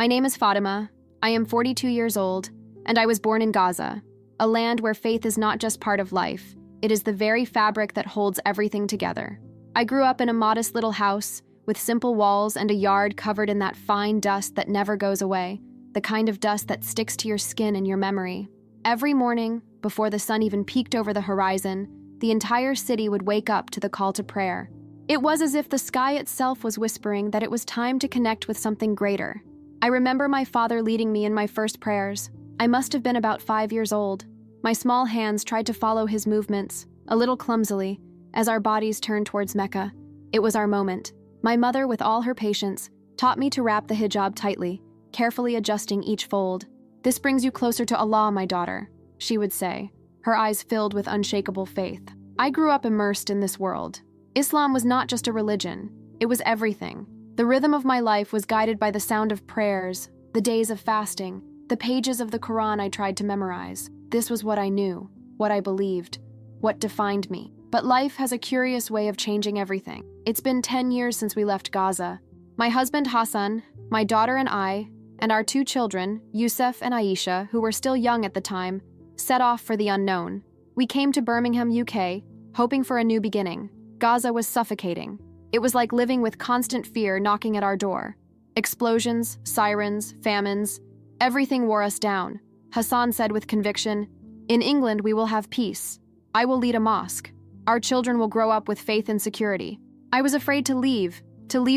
My name is Fatima. I am 42 years old, and I was born in Gaza, a land where faith is not just part of life, it is the very fabric that holds everything together. I grew up in a modest little house with simple walls and a yard covered in that fine dust that never goes away, the kind of dust that sticks to your skin and your memory. Every morning, before the sun even peeked over the horizon, the entire city would wake up to the call to prayer. It was as if the sky itself was whispering that it was time to connect with something greater. I remember my father leading me in my first prayers. I must have been about 5 years old. My small hands tried to follow his movements, a little clumsily, as our bodies turned towards Mecca. It was our moment. My mother, with all her patience, taught me to wrap the hijab tightly, carefully adjusting each fold. "This brings you closer to Allah, my daughter," she would say, her eyes filled with unshakable faith. I grew up immersed in this world. Islam was not just a religion, it was everything. The rhythm of my life was guided by the sound of prayers, the days of fasting, the pages of the Quran I tried to memorize. This was what I knew, what I believed, what defined me. But life has a curious way of changing everything. It's been 10 years since we left Gaza. My husband Hassan, my daughter and I, and our 2 children, Yusuf and Aisha, who were still young at the time, set off for the unknown. We came to Birmingham, UK, hoping for a new beginning. Gaza was suffocating. It was like living with constant fear knocking at our door. Explosions, sirens, famines, everything wore us down. Hassan said with conviction, "In England we will have peace. I will lead a mosque. Our children will grow up with faith and security." I was afraid to leave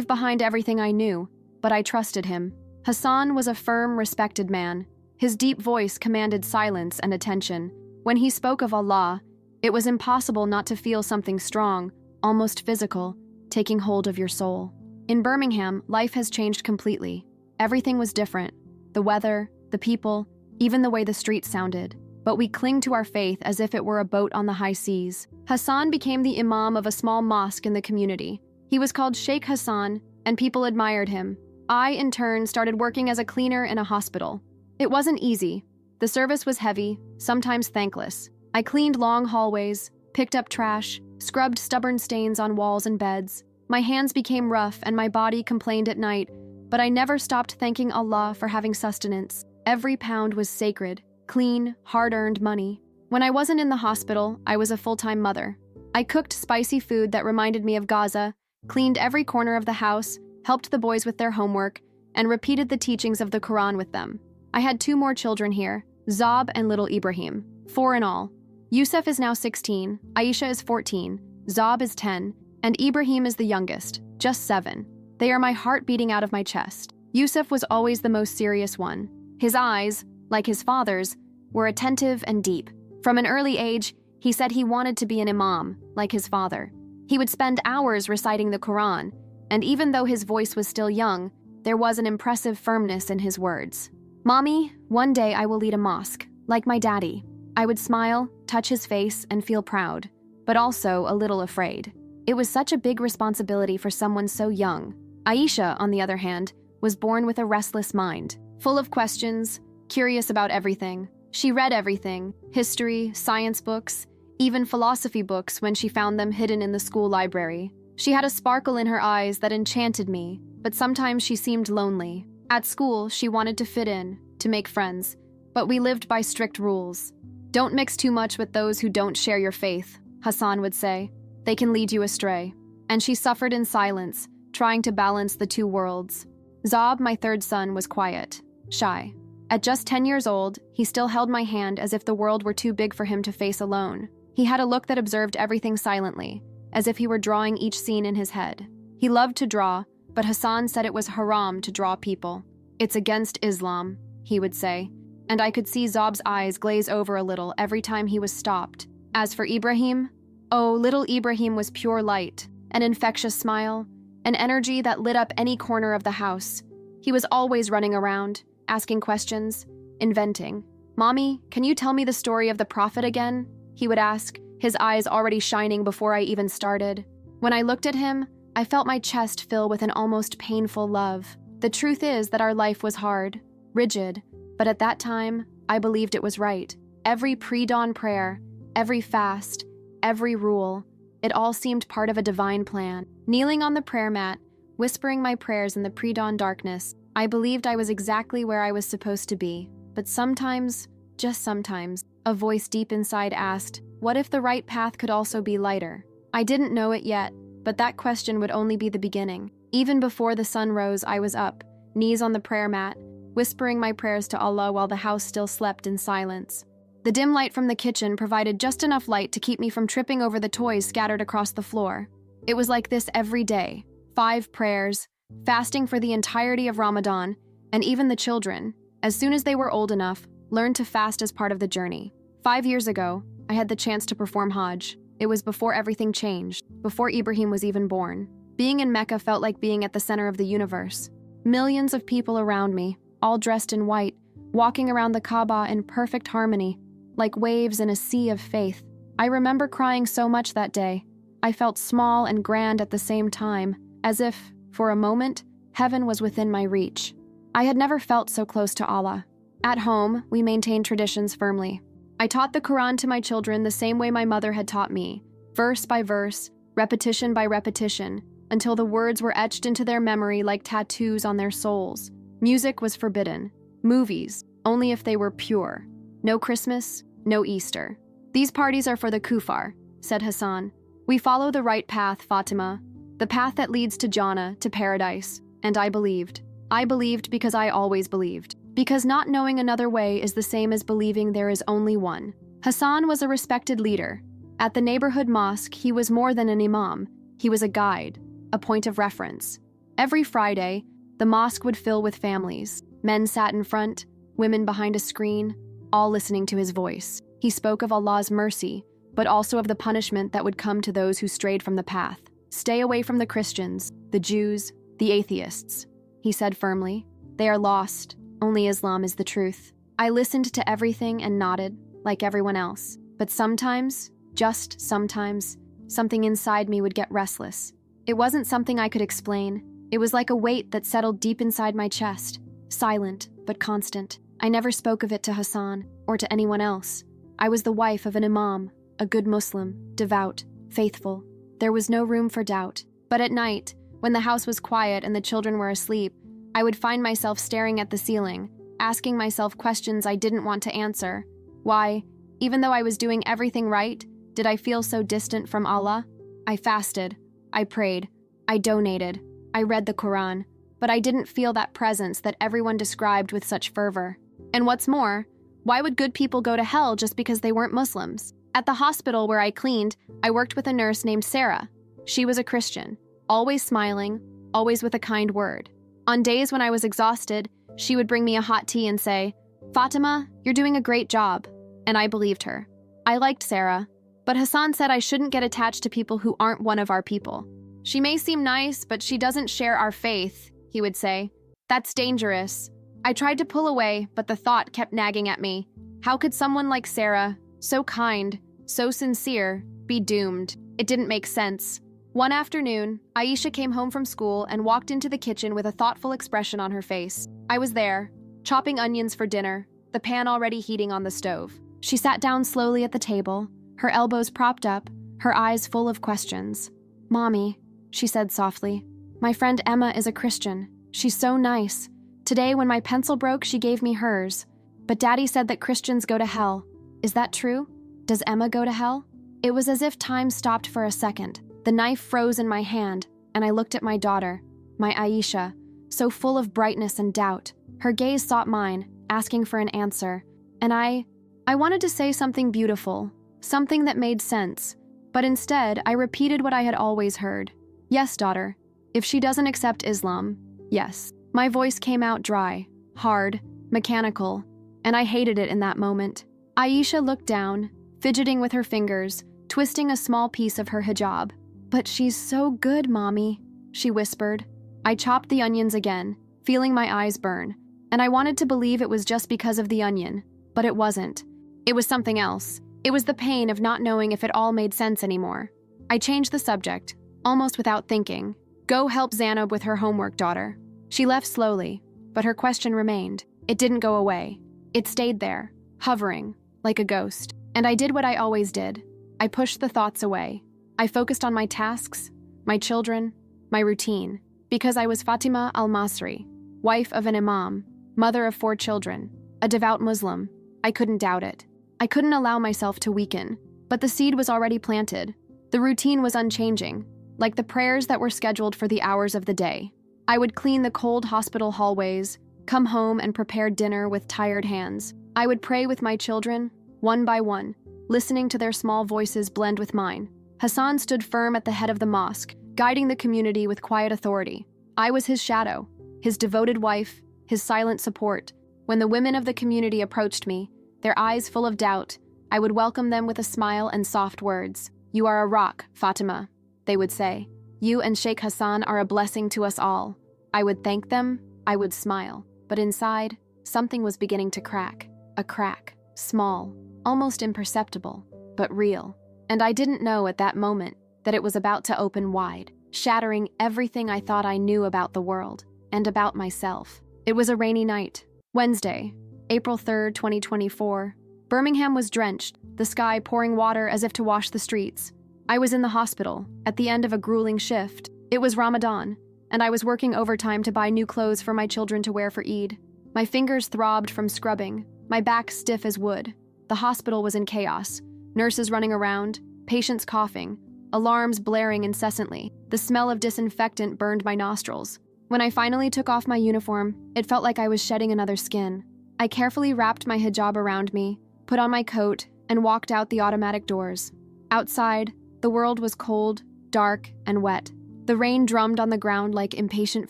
behind everything I knew, but I trusted him. Hassan was a firm, respected man. His deep voice commanded silence and attention. When he spoke of Allah, it was impossible not to feel something strong, almost physical, taking hold of your soul. In Birmingham, life has changed completely. Everything was different. The weather, the people, even the way the streets sounded. But we cling to our faith as if it were a boat on the high seas. Hassan became the Imam of a small mosque in the community. He was called Sheikh Hassan, and people admired him. I, in turn, started working as a cleaner in a hospital. It wasn't easy. The service was heavy, sometimes thankless. I cleaned long hallways, picked up trash, scrubbed stubborn stains on walls and beds. My hands became rough and my body complained at night, but I never stopped thanking Allah for having sustenance. Every pound was sacred, clean, hard-earned money. When I wasn't in the hospital, I was a full-time mother. I cooked spicy food that reminded me of Gaza, cleaned every corner of the house, helped the boys with their homework, and repeated the teachings of the Quran with them. I had 2 more children here, Zob and little Ibrahim, 4 in all. Yusuf is now 16, Aisha is 14, Zob is 10, and Ibrahim is the youngest, just 7. They are my heart beating out of my chest. Yusuf was always the most serious one. His eyes, like his father's, were attentive and deep. From an early age, he said he wanted to be an imam, like his father. He would spend hours reciting the Quran, and even though his voice was still young, there was an impressive firmness in his words. "Mommy, one day I will lead a mosque, like my daddy." I would smile, touch his face, and feel proud, but also a little afraid. It was such a big responsibility for someone so young. Aisha, on the other hand, was born with a restless mind, full of questions, curious about everything. She read everything, history, science books, even philosophy books when she found them hidden in the school library. She had a sparkle in her eyes that enchanted me, but sometimes she seemed lonely. At school, she wanted to fit in, to make friends, but we lived by strict rules. "Don't mix too much with those who don't share your faith," Hassan would say. "They can lead you astray." And she suffered in silence, trying to balance the 2 worlds. Zob, my 3rd son, was quiet, shy. At just 10 years old, he still held my hand as if the world were too big for him to face alone. He had a look that observed everything silently, as if he were drawing each scene in his head. He loved to draw, but Hassan said it was haram to draw people. "It's against Islam," he would say, and I could see Zob's eyes glaze over a little every time he was stopped. As for Ibrahim, oh, little Ibrahim was pure light, an infectious smile, an energy that lit up any corner of the house. He was always running around, asking questions, inventing. "Mommy, can you tell me the story of the Prophet again?" he would ask, his eyes already shining before I even started. When I looked at him, I felt my chest fill with an almost painful love. The truth is that our life was hard, rigid, but at that time, I believed it was right. Every pre-dawn prayer, every fast, every rule, it all seemed part of a divine plan. Kneeling on the prayer mat, whispering my prayers in the pre-dawn darkness, I believed I was exactly where I was supposed to be, but sometimes, just sometimes, a voice deep inside asked, what if the right path could also be lighter? I didn't know it yet, but that question would only be the beginning. Even before the sun rose, I was up, knees on the prayer mat, whispering my prayers to Allah while the house still slept in silence. The dim light from the kitchen provided just enough light to keep me from tripping over the toys scattered across the floor. It was like this every day. 5 prayers, fasting for the entirety of Ramadan, and even the children, as soon as they were old enough, learned to fast as part of the journey. 5 years ago, I had the chance to perform Hajj. It was before everything changed, before Ibrahim was even born. Being in Mecca felt like being at the center of the universe. Millions of people around me, all dressed in white, walking around the Kaaba in perfect harmony, like waves in a sea of faith. I remember crying so much that day. I felt small and grand at the same time, as if, for a moment, heaven was within my reach. I had never felt so close to Allah. At home, we maintained traditions firmly. I taught the Quran to my children the same way my mother had taught me, verse by verse, repetition by repetition, until the words were etched into their memory like tattoos on their souls. Music was forbidden. Movies, only if they were pure. No Christmas, no Easter. These parties are for the kuffar, said Hassan. We follow the right path, Fatima, the path that leads to Jannah, to paradise. And I believed. I believed because I always believed. Because not knowing another way is the same as believing there is only one. Hassan was a respected leader. At the neighborhood mosque, he was more than an imam. He was a guide, a point of reference. Every Friday, the mosque would fill with families. Men sat in front, women behind a screen, all listening to his voice. He spoke of Allah's mercy, but also of the punishment that would come to those who strayed from the path. Stay away from the Christians, the Jews, the atheists, he said firmly. They are lost. Only Islam is the truth. I listened to everything and nodded, like everyone else. But sometimes, just sometimes, something inside me would get restless. It wasn't something I could explain. It was like a weight that settled deep inside my chest, silent but constant. I never spoke of it to Hassan or to anyone else. I was the wife of an imam, a good Muslim, devout, faithful. There was no room for doubt. But at night, when the house was quiet and the children were asleep, I would find myself staring at the ceiling, asking myself questions I didn't want to answer. Why, even though I was doing everything right, did I feel so distant from Allah? I fasted, I prayed, I donated, I read the Quran, but I didn't feel that presence that everyone described with such fervor. And what's more, why would good people go to hell just because they weren't Muslims? At the hospital where I cleaned, I worked with a nurse named Sarah. She was a Christian, always smiling, always with a kind word. On days when I was exhausted, she would bring me a hot tea and say, Fatima, you're doing a great job. And I believed her. I liked Sarah, but Hassan said I shouldn't get attached to people who aren't one of our people. She may seem nice, but she doesn't share our faith, he would say. That's dangerous. I tried to pull away, but the thought kept nagging at me. How could someone like Sarah, so kind, so sincere, be doomed? It didn't make sense. One afternoon, Aisha came home from school and walked into the kitchen with a thoughtful expression on her face. I was there, chopping onions for dinner, the pan already heating on the stove. She sat down slowly at the table, her elbows propped up, her eyes full of questions. Mommy, she said softly, my friend Emma is a Christian. She's so nice. Today, when my pencil broke, she gave me hers. But Daddy said that Christians go to hell. Is that true? Does Emma go to hell? It was as if time stopped for a second. The knife froze in my hand, and I looked at my daughter, my Aisha, so full of brightness and doubt. Her gaze sought mine, asking for an answer. And I wanted to say something beautiful, something that made sense. But instead, I repeated what I had always heard. Yes, daughter. If she doesn't accept Islam, yes. My voice came out dry, hard, mechanical, and I hated it in that moment. Aisha looked down, fidgeting with her fingers, twisting a small piece of her hijab. But she's so good, Mommy, she whispered. I chopped the onions again, feeling my eyes burn, and I wanted to believe it was just because of the onion, but it wasn't. It was something else. It was the pain of not knowing if it all made sense anymore. I changed the subject, almost without thinking. Go help Zainab with her homework, daughter. She left slowly, but her question remained. It didn't go away. It stayed there, hovering, like a ghost. And I did what I always did. I pushed the thoughts away. I focused on my tasks, my children, my routine, because I was Fatima al-Masri, wife of an Imam, mother of 4 children, a devout Muslim. I couldn't doubt it. I couldn't allow myself to weaken, but the seed was already planted. The routine was unchanging, like the prayers that were scheduled for the hours of the day. I would clean the cold hospital hallways, come home and prepare dinner with tired hands. I would pray with my children, one by one, listening to their small voices blend with mine. Hassan stood firm at the head of the mosque, guiding the community with quiet authority. I was his shadow, his devoted wife, his silent support. When the women of the community approached me, their eyes full of doubt, I would welcome them with a smile and soft words. "You are a rock, Fatima," they would say. "You and Sheikh Hassan are a blessing to us all." I would thank them, I would smile, but inside, something was beginning to crack. A crack, small, almost imperceptible, but real. And I didn't know at that moment that it was about to open wide, shattering everything I thought I knew about the world and about myself. It was a rainy night, Wednesday, April 3rd, 2024. Birmingham was drenched, the sky pouring water as if to wash the streets. I was in the hospital, at the end of a grueling shift. It was Ramadan, and I was working overtime to buy new clothes for my children to wear for Eid. My fingers throbbed from scrubbing, my back stiff as wood. The hospital was in chaos, nurses running around, patients coughing, alarms blaring incessantly. The smell of disinfectant burned my nostrils. When I finally took off my uniform, it felt like I was shedding another skin. I carefully wrapped my hijab around me, put on my coat, and walked out the automatic doors. Outside, the world was cold, dark, and wet. The rain drummed on the ground like impatient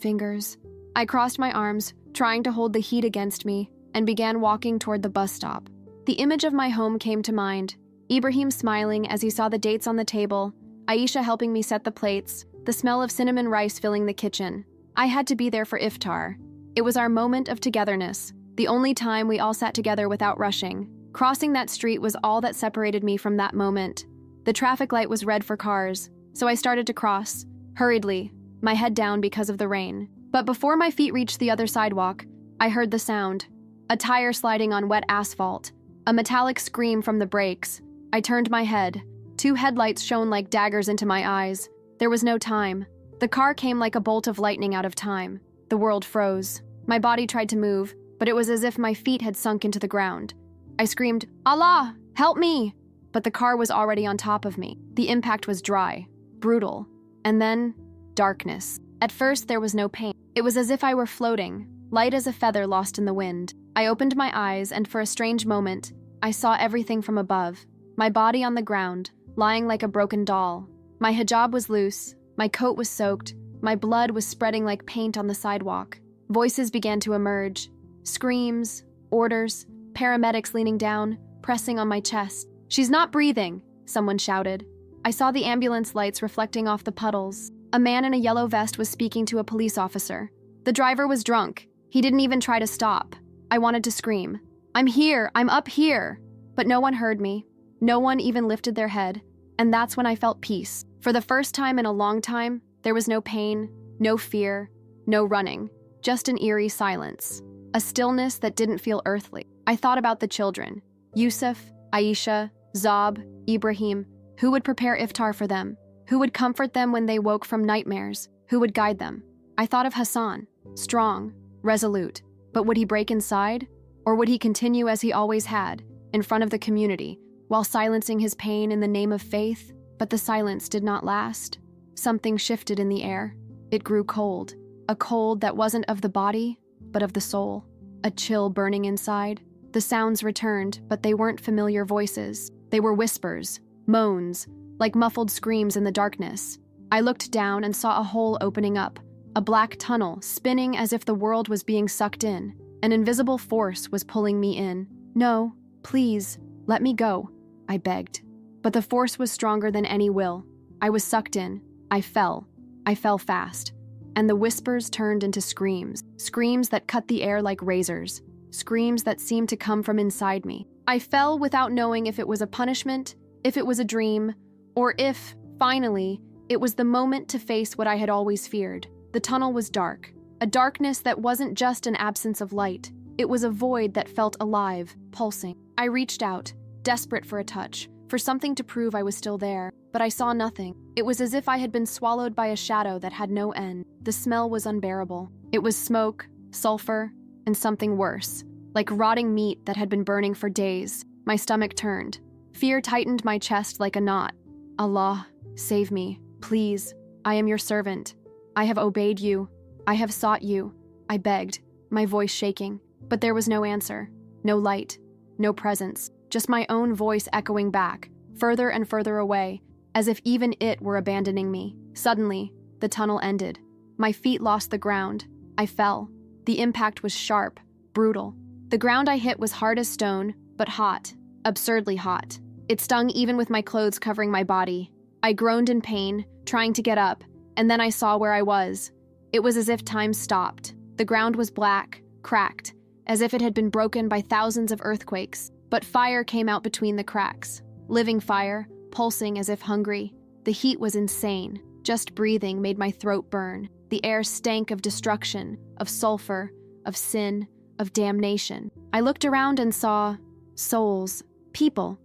fingers. I crossed my arms, trying to hold the heat against me, and began walking toward the bus stop. The image of my home came to mind. Ibrahim smiling as he saw the dates on the table, Aisha helping me set the plates, the smell of cinnamon rice filling the kitchen. I had to be there for iftar. It was our moment of togetherness, the only time we all sat together without rushing. Crossing that street was all that separated me from that moment. The traffic light was red for cars, so I started to cross, hurriedly, my head down because of the rain. But before my feet reached the other sidewalk, I heard the sound. A tire sliding on wet asphalt, a metallic scream from the brakes. I turned my head. 2 headlights shone like daggers into my eyes. There was no time. The car came like a bolt of lightning out of time. The world froze. My body tried to move, but it was as if my feet had sunk into the ground. I screamed, "Allah, help me!" But the car was already on top of me. The impact was dry, brutal, and then darkness. At first, there was no pain. It was as if I were floating, light as a feather lost in the wind. I opened my eyes, and for a strange moment, I saw everything from above. My body on the ground, lying like a broken doll. My hijab was loose, my coat was soaked, my blood was spreading like paint on the sidewalk. Voices began to emerge. Screams, orders, paramedics leaning down, pressing on my chest. "She's not breathing," someone shouted. I saw the ambulance lights reflecting off the puddles. A man in a yellow vest was speaking to a police officer. The driver was drunk. He didn't even try to stop. I wanted to scream, "I'm here, I'm up here!" But no one heard me. No one even lifted their head. And that's when I felt peace. For the first time in a long time, there was no pain, no fear, no running, just an eerie silence. A stillness that didn't feel earthly. I thought about the children. Yusuf, Aisha, Zob, Ibrahim. Who would prepare iftar for them? Who would comfort them when they woke from nightmares? Who would guide them? I thought of Hassan, strong, resolute. But would he break inside? Or would he continue as he always had, in front of the community, while silencing his pain in the name of faith? But the silence did not last. Something shifted in the air. It grew cold. A cold that wasn't of the body, but of the soul. A chill burning inside. The sounds returned, but they weren't familiar voices. They were whispers, moans, like muffled screams in the darkness. I looked down and saw a hole opening up, a black tunnel spinning as if the world was being sucked in. An invisible force was pulling me in. "No, please, let me go," I begged. But the force was stronger than any will. I was sucked in. I fell. I fell fast. And the whispers turned into screams. Screams that cut the air like razors. Screams that seemed to come from inside me. I fell without knowing if it was a punishment, if it was a dream, or if, finally, it was the moment to face what I had always feared. The tunnel was dark. A darkness that wasn't just an absence of light. It was a void that felt alive, pulsing. I reached out, desperate for a touch, for something to prove I was still there, but I saw nothing. It was as if I had been swallowed by a shadow that had no end. The smell was unbearable. It was smoke, sulfur, and something worse. Like rotting meat that had been burning for days, my stomach turned. Fear tightened my chest like a knot. Allah, save me, please. I am your servant. I have obeyed you. I have sought you. I begged, my voice shaking. But there was no answer, no light, no presence, just my own voice echoing back, further and further away, as if even it were abandoning me. Suddenly, the tunnel ended. My feet lost the ground. I fell. The impact was sharp, brutal. The ground I hit was hard as stone, but hot, absurdly hot. It stung even with my clothes covering my body. I groaned in pain, trying to get up, and then I saw where I was. It was as if time stopped. The ground was black, cracked, as if it had been broken by thousands of earthquakes. But fire came out between the cracks. Living fire, pulsing as if hungry. The heat was insane. Just breathing made my throat burn. The air stank of destruction, of sulfur, of sin, of damnation. I looked around and saw souls, people,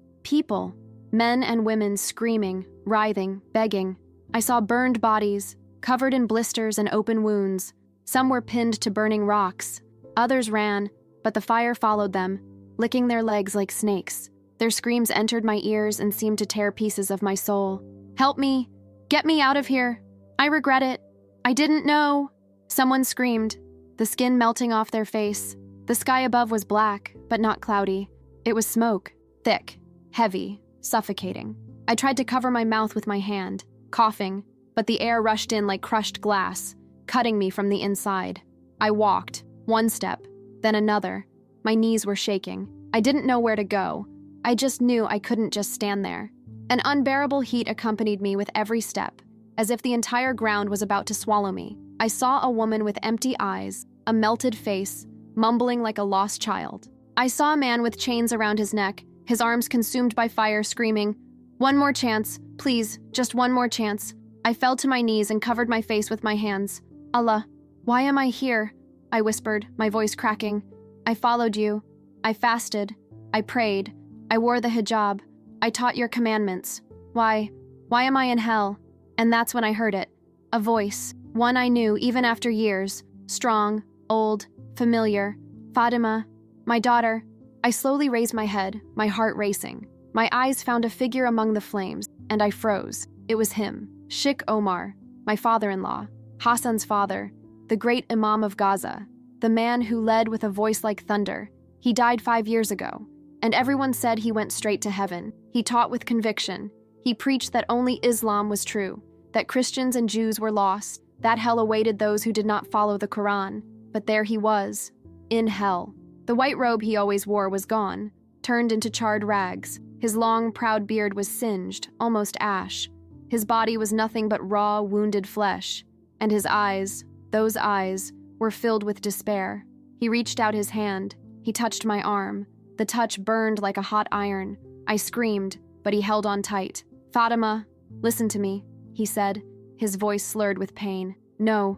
men and women screaming, writhing, begging. I saw burned bodies, covered in blisters and open wounds. Some were pinned to burning rocks. Others ran, but the fire followed them, licking their legs like snakes. Their screams entered my ears and seemed to tear pieces of my soul. Help me! Get me out of here! I regret it! I didn't know! Someone screamed, the skin melting off their face. The sky above was black, but not cloudy. It was smoke, thick, heavy, suffocating. I tried to cover my mouth with my hand, coughing, but the air rushed in like crushed glass, cutting me from the inside. I walked, one step, then another. My knees were shaking. I didn't know where to go. I just knew I couldn't just stand there. An unbearable heat accompanied me with every step, as if the entire ground was about to swallow me. I saw a woman with empty eyes, a melted face, mumbling like a lost child. I saw a man with chains around his neck, his arms consumed by fire, screaming, "One more chance, please, just one more chance." I fell to my knees and covered my face with my hands. "Allah, why am I here?" I whispered, my voice cracking. "I followed you. I fasted. I prayed. I wore the hijab. I taught your commandments. Why am I in hell?" And that's when I heard it. A voice, one I knew even after years, strong, old, familiar. "Fatima, my daughter." I slowly raised my head, my heart racing. My eyes found a figure among the flames, and I froze. It was him, Sheikh Omar, my father-in-law, Hassan's father, the great Imam of Gaza, the man who led with a voice like thunder. He died 5 years ago, and everyone said he went straight to heaven. He taught with conviction. He preached that only Islam was true, that Christians and Jews were lost, that hell awaited those who did not follow the Quran. But there he was, in hell. The white robe he always wore was gone, turned into charred rags. His long, proud beard was singed, almost ash. His body was nothing but raw, wounded flesh. And his eyes, those eyes, were filled with despair. He reached out his hand. He touched my arm. The touch burned like a hot iron. I screamed, but he held on tight. "Fatima, listen to me," he said, his voice slurred with pain. No,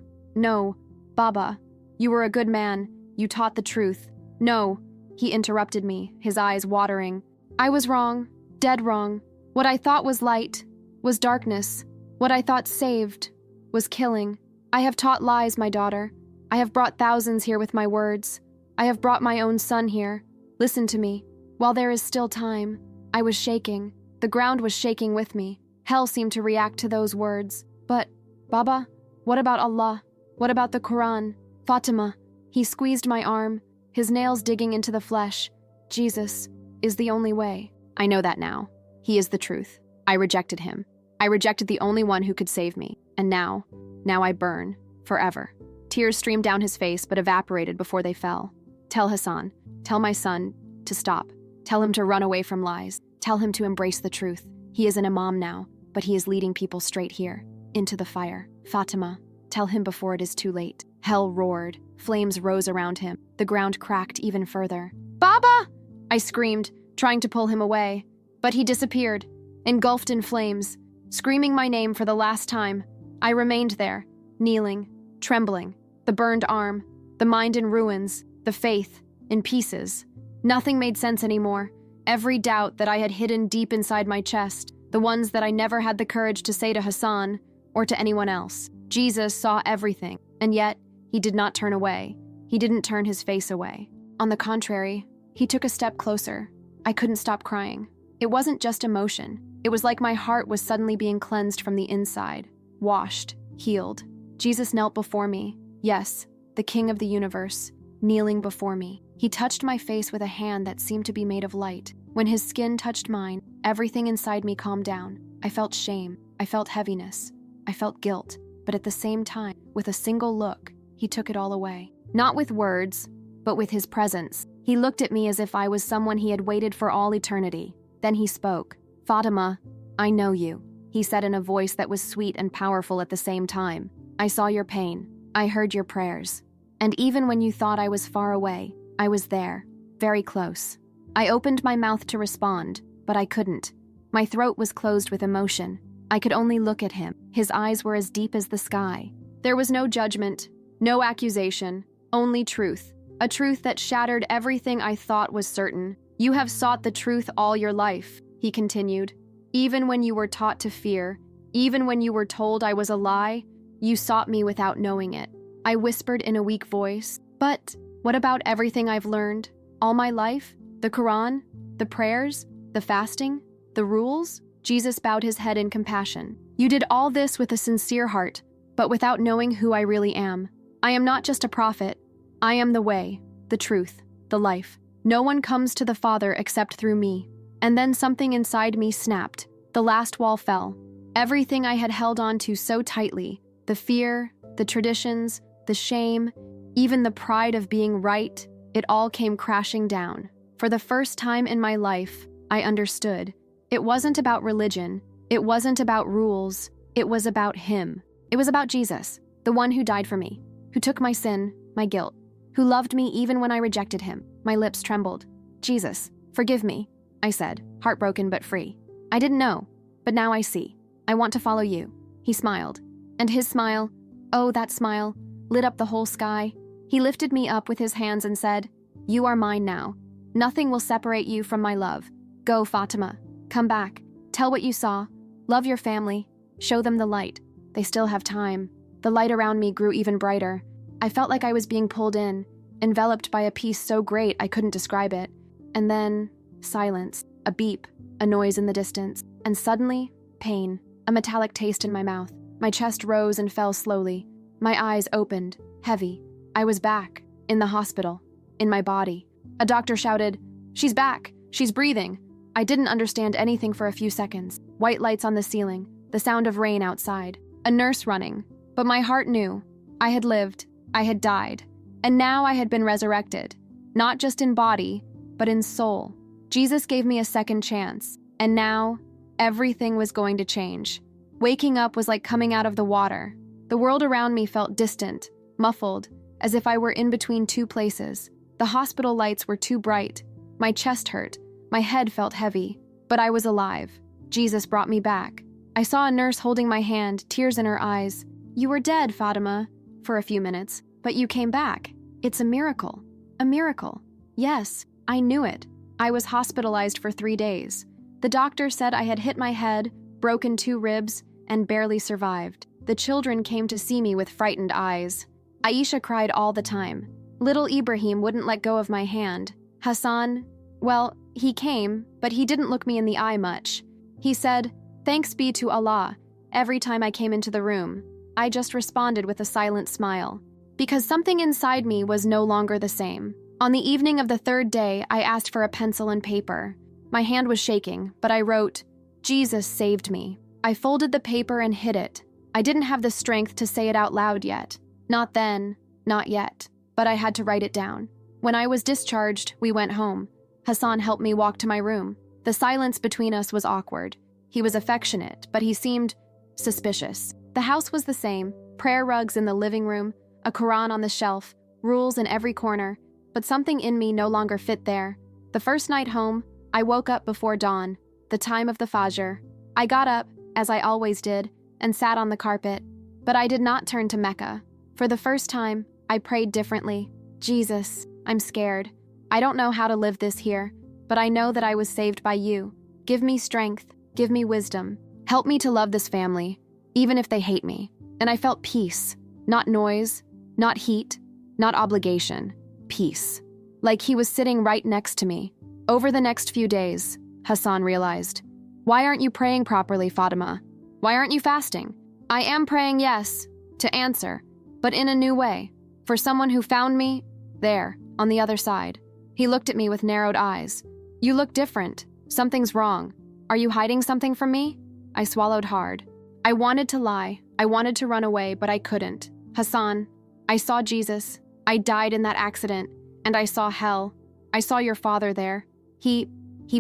Baba. You were a good man. You taught the truth." "No," he interrupted me, his eyes watering. "I was wrong, dead wrong. What I thought was light was darkness. What I thought saved was killing. I have taught lies, my daughter. I have brought thousands here with my words. I have brought my own son here. Listen to me. While there is still time." I was shaking. The ground was shaking with me. Hell seemed to react to those words. "But, Baba, what about Allah? What about the Quran? Fatima?" He squeezed my arm, his nails digging into the flesh. "Jesus is the only way." I know that now. He is the truth. I rejected him. I rejected the only one who could save me. And now I burn, forever. Tears streamed down his face but evaporated before they fell. "Tell Hassan, tell my son, to stop. Tell him to run away from lies. Tell him to embrace the truth. He is an imam now, but he is leading people straight here, into the fire. Fatima, tell him before it is too late." Hell roared. Flames rose around him. The ground cracked even further. "Baba!" I screamed, trying to pull him away. But he disappeared, engulfed in flames. Screaming my name for the last time, I remained there, kneeling, trembling. The burned arm, the mind in ruins, the faith in pieces. Nothing made sense anymore. Every doubt that I had hidden deep inside my chest, the ones that I never had the courage to say to Hassan or to anyone else. Jesus saw everything, and yet he did not turn away. He didn't turn his face away. On the contrary, he took a step closer. I couldn't stop crying. It wasn't just emotion. It was like my heart was suddenly being cleansed from the inside, washed, healed. Jesus knelt before me. Yes, the King of the universe, kneeling before me. He touched my face with a hand that seemed to be made of light. When his skin touched mine, everything inside me calmed down. I felt shame. I felt heaviness. I felt guilt. But at the same time, with a single look, he took it all away. Not with words, but with his presence. He looked at me as if I was someone he had waited for all eternity. Then he spoke. "Fatima, I know you," he said in a voice that was sweet and powerful at the same time. "I saw your pain. I heard your prayers. And even when you thought I was far away, I was there, very close." I opened my mouth to respond, but I couldn't. My throat was closed with emotion. I could only look at him. His eyes were as deep as the sky. There was no judgment, no accusation, only truth. A truth that shattered everything I thought was certain. "You have sought the truth all your life," he continued. "Even when you were taught to fear, even when you were told I was a lie, you sought me without knowing it." I whispered in a weak voice. "But what about everything I've learned? All my life? The Quran? The prayers? The fasting? The rules?" Jesus bowed his head in compassion. "You did all this with a sincere heart, but without knowing who I really am. I am not just a prophet. I am the way, the truth, the life. No one comes to the Father except through me." And then something inside me snapped. The last wall fell. Everything I had held on to so tightly, the fear, the traditions, the shame, even the pride of being right, it all came crashing down. For the first time in my life, I understood. It wasn't about religion. It wasn't about rules. It was about him. It was about Jesus, the one who died for me, who took my sin, my guilt, who loved me even when I rejected him. My lips trembled. "Jesus, forgive me," I said, heartbroken but free. "I didn't know, but now I see. I want to follow you." He smiled. And his smile, oh, that smile, lit up the whole sky. He lifted me up with his hands and said, "You are mine now. Nothing will separate you from my love. Go, Fatima. Come back. Tell what you saw. Love your family. Show them the light. They still have time." The light around me grew even brighter. I felt like I was being pulled in, enveloped by a peace so great I couldn't describe it. And then, silence, a beep, a noise in the distance, and suddenly, pain, a metallic taste in my mouth. My chest rose and fell slowly. My eyes opened, heavy. I was back, in the hospital, in my body. A doctor shouted, "She's back! She's breathing!" I didn't understand anything for a few seconds. White lights on the ceiling, the sound of rain outside, a nurse running. But my heart knew. I had lived. I had died. And now I had been resurrected. Not just in body, but in soul. Jesus gave me a second chance. And now, everything was going to change. Waking up was like coming out of the water. The world around me felt distant, muffled, as if I were in between two places. The hospital lights were too bright. My chest hurt. My head felt heavy. But I was alive. Jesus brought me back. I saw a nurse holding my hand, tears in her eyes. "You were dead, Fatima," for a few minutes, "but you came back. It's a miracle. A miracle." Yes, I knew it. I was hospitalized for 3 days. The doctor said I had hit my head, broken 2 ribs, and barely survived. The children came to see me with frightened eyes. Aisha cried all the time. Little Ibrahim wouldn't let go of my hand. Hassan, well, he came, but he didn't look me in the eye much. He said, "Thanks be to Allah," every time I came into the room. I just responded with a silent smile, because something inside me was no longer the same. On the evening of the 3rd day, I asked for a pencil and paper. My hand was shaking, but I wrote, "Jesus saved me." I folded the paper and hid it. I didn't have the strength to say it out loud yet. Not then, not yet, but I had to write it down. When I was discharged, we went home. Hassan helped me walk to my room. The silence between us was awkward. He was affectionate, but he seemed suspicious. The house was the same, prayer rugs in the living room, a Quran on the shelf, rules in every corner, but something in me no longer fit there. The first night home, I woke up before dawn, the time of the Fajr. I got up, as I always did, and sat on the carpet, but I did not turn to Mecca. For the first time, I prayed differently. "Jesus, I'm scared. I don't know how to live this here, but I know that I was saved by you. Give me strength, give me wisdom. Help me to love this family, even if they hate me." And I felt peace, not noise, not heat, not obligation, peace. Like he was sitting right next to me. Over the next few days, Hassan realized, "Why aren't you praying properly, Fatima? Why aren't you fasting?" "I am praying, yes," to answer, but in a new way, for someone who found me there, on the other side. He looked at me with narrowed eyes. "You look different. Something's wrong. Are you hiding something from me?" I swallowed hard. I wanted to lie. I wanted to run away, but I couldn't. "Hassan, I saw Jesus. I died in that accident, and I saw hell. I saw your father there. He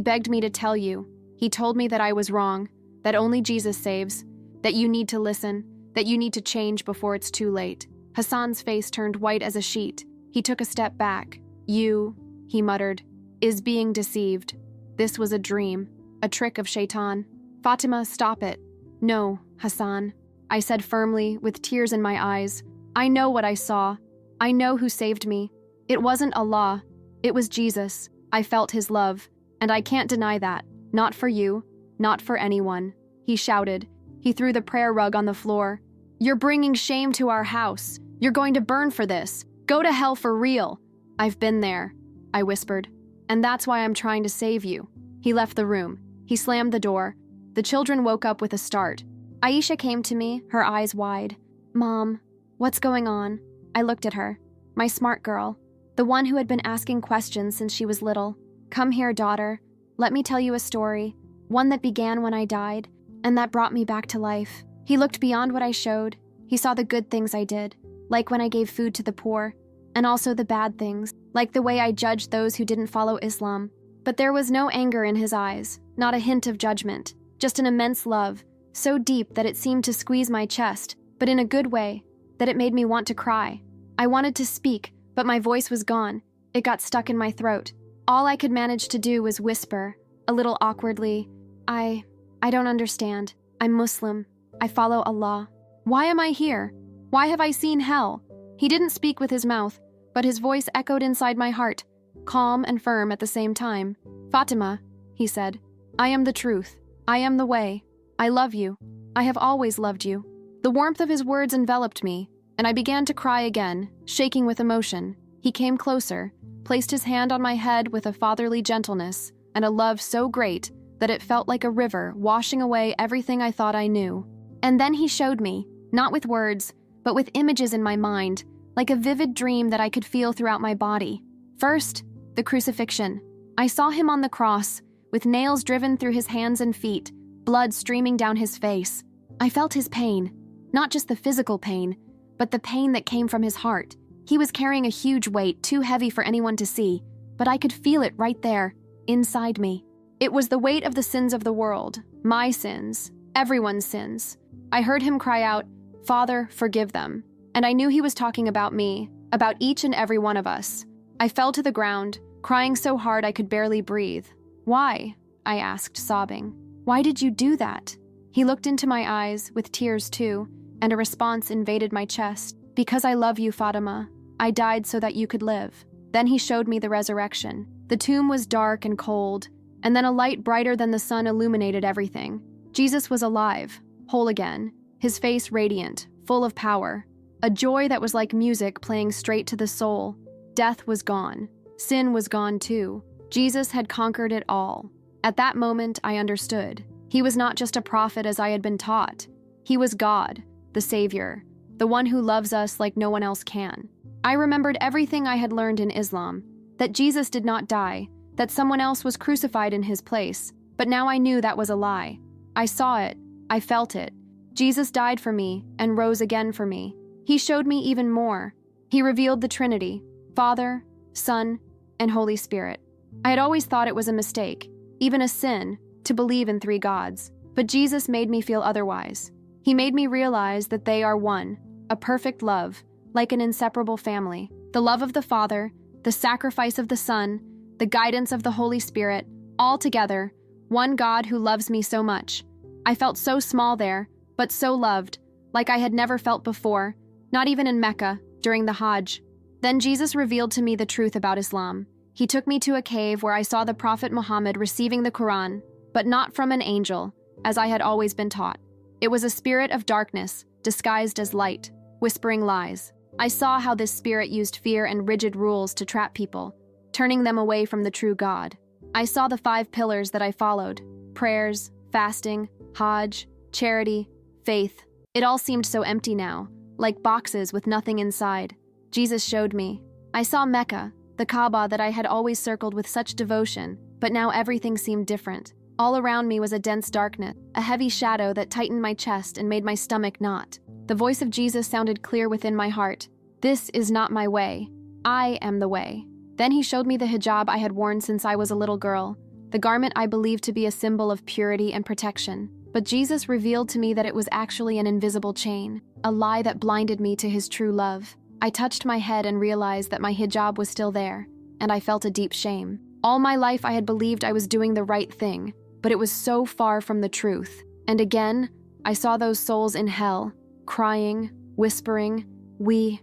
begged me to tell you. He told me that I was wrong, that only Jesus saves, that you need to listen, that you need to change before it's too late." Hassan's face turned white as a sheet. He took a step back. "You," he muttered, "is being deceived. This was a dream, a trick of Shaitan." "Fatima, stop it." "No, Hassan," I said firmly, with tears in my eyes. "I know what I saw. I know who saved me. It wasn't Allah. It was Jesus. I felt his love, and I can't deny that. Not for you, not for anyone." He shouted. He threw the prayer rug on the floor. "You're bringing shame to our house. You're going to burn for this. Go to hell for real." "I've been there," I whispered, "and that's why I'm trying to save you." He left the room. He slammed the door. The children woke up with a start. Aisha came to me, her eyes wide. "Mom, what's going on?" I looked at her. My smart girl, the one who had been asking questions since she was little. "Come here, daughter. Let me tell you a story, one that began when I died, and that brought me back to life." He looked beyond what I showed. He saw the good things I did, like when I gave food to the poor, and also the bad things, like the way I judged those who didn't follow Islam. But there was no anger in his eyes, not a hint of judgment, just an immense love, so deep that it seemed to squeeze my chest, but in a good way, that it made me want to cry. I wanted to speak, but my voice was gone. It got stuck in my throat. All I could manage to do was whisper, a little awkwardly, I don't understand. I'm Muslim. I follow Allah. Why am I here? Why have I seen hell?" He didn't speak with his mouth, but his voice echoed inside my heart, calm and firm at the same time. "Fatima," he said, "I am the truth. I am the way. I love you. I have always loved you." The warmth of his words enveloped me, and I began to cry again, shaking with emotion. He came closer, placed his hand on my head with a fatherly gentleness and a love so great that it felt like a river washing away everything I thought I knew. And then he showed me, not with words, but with images in my mind, like a vivid dream that I could feel throughout my body. First, the crucifixion. I saw him on the cross, with nails driven through his hands and feet, blood streaming down his face. I felt his pain, not just the physical pain, but the pain that came from his heart. He was carrying a huge weight, too heavy for anyone to see, but I could feel it right there, inside me. It was the weight of the sins of the world, my sins, everyone's sins. I heard him cry out, "Father, forgive them." And I knew he was talking about me, about each and every one of us. I fell to the ground, crying so hard I could barely breathe. "Why?" I asked, sobbing. "Why did you do that?" He looked into my eyes, with tears too, and a response invaded my chest. "Because I love you, Fatima. I died so that you could live." Then he showed me the resurrection. The tomb was dark and cold, and then a light brighter than the sun illuminated everything. Jesus was alive, whole again, his face radiant, full of power. A joy that was like music playing straight to the soul. Death was gone. Sin was gone too. Jesus had conquered it all. At that moment, I understood. He was not just a prophet as I had been taught. He was God, the Savior, the one who loves us like no one else can. I remembered everything I had learned in Islam, that Jesus did not die, that someone else was crucified in his place, but now I knew that was a lie. I saw it. I felt it. Jesus died for me and rose again for me. He showed me even more. He revealed the Trinity, Father, Son, and Holy Spirit. I had always thought it was a mistake, even a sin, to believe in three gods. But Jesus made me feel otherwise. He made me realize that they are one, a perfect love, like an inseparable family. The love of the Father, the sacrifice of the Son, the guidance of the Holy Spirit, all together, one God who loves me so much. I felt so small there, but so loved, like I had never felt before, not even in Mecca, during the Hajj. Then Jesus revealed to me the truth about Islam. He took me to a cave where I saw the Prophet Muhammad receiving the Quran, but not from an angel, as I had always been taught. It was a spirit of darkness, disguised as light, whispering lies. I saw how this spirit used fear and rigid rules to trap people, turning them away from the true God. I saw the 5 pillars that I followed: prayers, fasting, Hajj, charity, faith. It all seemed so empty now, like boxes with nothing inside. Jesus showed me. I saw Mecca, the Kaaba that I had always circled with such devotion, but now everything seemed different. All around me was a dense darkness, a heavy shadow that tightened my chest and made my stomach knot. The voice of Jesus sounded clear within my heart. This is not my way. I am the way. Then he showed me the hijab I had worn since I was a little girl, the garment I believed to be a symbol of purity and protection. But Jesus revealed to me that it was actually an invisible chain, a lie that blinded me to his true love. I touched my head and realized that my hijab was still there, and I felt a deep shame. All my life I had believed I was doing the right thing, but it was so far from the truth. And again, I saw those souls in hell, crying, whispering, we